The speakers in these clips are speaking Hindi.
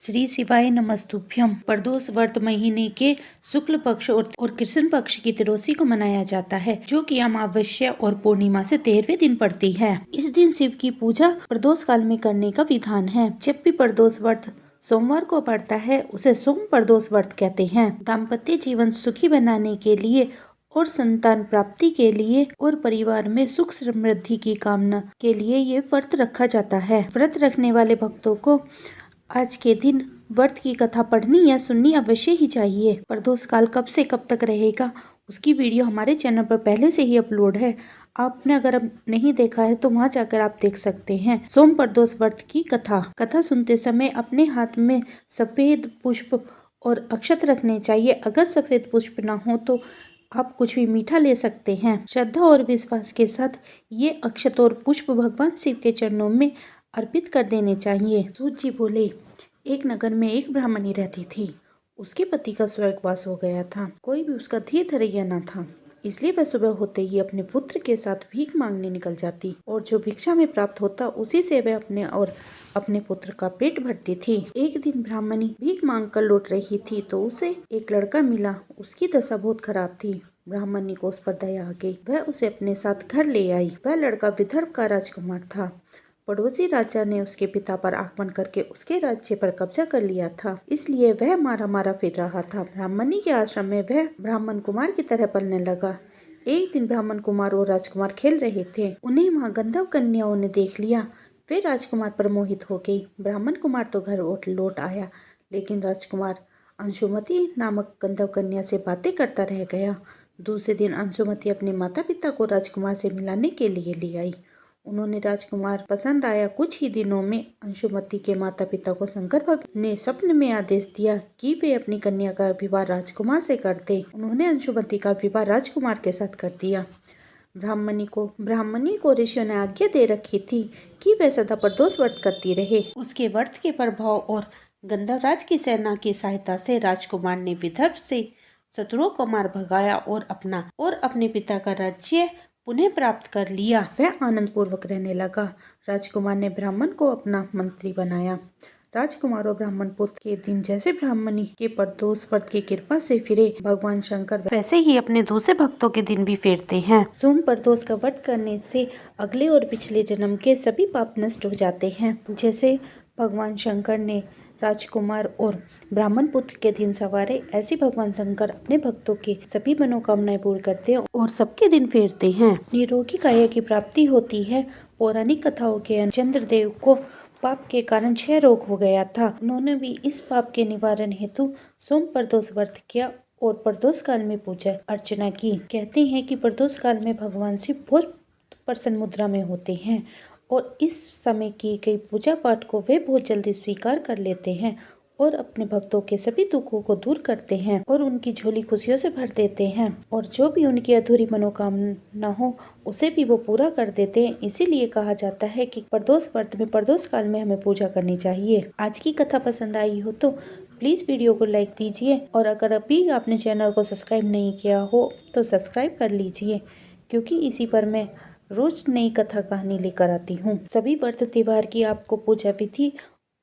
श्री शिवाय नमस्तुभ्यम। प्रदोष व्रत महीने के शुक्ल पक्ष और कृष्ण पक्ष की त्रयोदशी को मनाया जाता है, जो कि अमावस्या और पूर्णिमा से 13वें दिन पड़ती है। इस दिन शिव की पूजा प्रदोष काल में करने का विधान है। जब भी प्रदोष व्रत सोमवार को पड़ता है, उसे सोम प्रदोष व्रत कहते हैं। दाम्पत्य जीवन सुखी बनाने के लिए और संतान प्राप्ति के लिए और परिवार में सुख समृद्धि की कामना के लिए ये व्रत रखा जाता है। व्रत रखने वाले भक्तों को आज के दिन व्रत की कथा पढ़नी या सुननी अवश्य ही चाहिए। प्रदोष काल कब से कब तक रहेगा, उसकी वीडियो हमारे चैनल पर पहले से ही अपलोड है। आपने अगर नहीं देखा है तो वहां जाकर आप देख सकते हैं। सोम प्रदोष व्रत की कथा सुनते समय अपने हाथ में सफेद पुष्प और अक्षत रखने चाहिए। अगर सफेद पुष्प ना हो तो आप कुछ भी मीठा ले सकते हैं। श्रद्धा और विश्वास के साथ ये अक्षत और पुष्प भगवान शिव के चरणों में अर्पित कर देने चाहिए। सूत जी बोले, एक नगर में एक ब्राह्मणी रहती थी। उसके पति का स्वर्गवास हो गया था। कोई भी उसका धीर धरैया न था, इसलिए वह सुबह होते ही अपने पुत्र के साथ भीख मांगने निकल जाती और जो भिक्षा में प्राप्त होता उसी से वह अपने और अपने पुत्र का पेट भरती थी। एक दिन ब्राह्मणी भीख मांग कर लौट रही थी तो उसे एक लड़का मिला। उसकी दशा बहुत खराब थी। ब्राह्मणी को उस पर दया आ गई। वह उसे अपने साथ घर ले आई। वह लड़का विदर्भ का राजकुमार था। पड़ोसी राजा ने उसके पिता पर आक्रमण करके उसके राज्य पर कब्जा कर लिया था, इसलिए वह मारा मारा फिर रहा था। ब्राह्मणी के आश्रम में वह ब्राह्मण कुमार की तरह पलने लगा। एक दिन ब्राह्मण कुमार और राजकुमार खेल रहे थे। उन्हें वहां गंधर्व कन्याओं ने देख लिया। वे राजकुमार पर मोहित हो गई। ब्राह्मण कुमार तो घर लौट आया, लेकिन राजकुमार अंशुमति नामक गंधर्व कन्या से बातें करता रह गया। दूसरे दिन अंशुमति अपने माता पिता को राजकुमार से मिलाने के लिए ले आई। उन्होंने राजकुमार पसंद आया। कुछ ही दिनों में अंशुमति के माता पिता को शंकर भक्त ने स्वप्न में आदेश दिया कि वे अपनी कन्या का विवाह राजकुमार से कर दे। उन्होंने अंशुमति का विवाह राजकुमार के साथ कर दिया। ब्राह्मणी को ऋषियों ने आज्ञा दे रखी थी कि वह सदा प्रदोष व्रत करती रहे। उसके व्रत के प्रभाव और गंधर्वराज की सेना की सहायता से राजकुमार ने विदर्भ से शत्रुओं को मार भगाया और अपने पिता का राज्य पुनः प्राप्त कर लिया। वह आनंद पूर्वक रहने लगा। राजकुमार ने ब्राह्मण को अपना मंत्री बनाया। राजकुमार और ब्राह्मण पुत्र के दिन जैसे ब्राह्मणी के प्रदोष व्रत की कृपा से फिरे भगवान शंकर, वैसे ही अपने दूसरे भक्तों के दिन भी फेरते हैं। सोम प्रदोष का व्रत करने से अगले और पिछले जन्म के सभी पाप नष्ट हो जाते हैं। जैसे भगवान शंकर ने राजकुमार और ब्राह्मण पुत्र के दिन सवारे, ऐसे भगवान शंकर अपने भक्तों के सभी मनोकामनाएं पूर्ण करते हैं और सबके दिन फेरते हैं। निरोगी काया की प्राप्ति होती है। पौराणिक कथाओं के अनुसार चंद्रदेव को पाप के कारण क्षय रोग हो गया था। उन्होंने भी इस पाप के निवारण हेतु सोम प्रदोष व्रत किया और प्रदोष काल में पूजा अर्चना की। कहते हैं कि प्रदोष काल में भगवान शिव बहुत प्रसन्न मुद्रा में होते हैं और इस समय की गई पूजा पाठ को वे बहुत जल्दी स्वीकार कर लेते हैं और अपने भक्तों के सभी दुखों को दूर करते हैं और उनकी झोली खुशियों से भर देते हैं और जो भी उनकी अधूरी मनोकामना हो उसे भी वो पूरा कर देते हैं। इसीलिए कहा जाता है कि प्रदोष व्रत में प्रदोष काल में हमें पूजा करनी चाहिए। आज की कथा पसंद आई हो तो प्लीज़ वीडियो को लाइक दीजिए और अगर अभी आपने चैनल को सब्सक्राइब नहीं किया हो तो सब्सक्राइब कर लीजिए, क्योंकि इसी पर मैं रोज नई कथा कहानी लेकर आती हूँ। सभी व्रत त्योहार की आपको पूजा विधि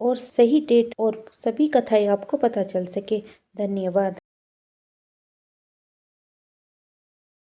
और सही डेट और सभी कथाएं आपको पता चल सके। धन्यवाद।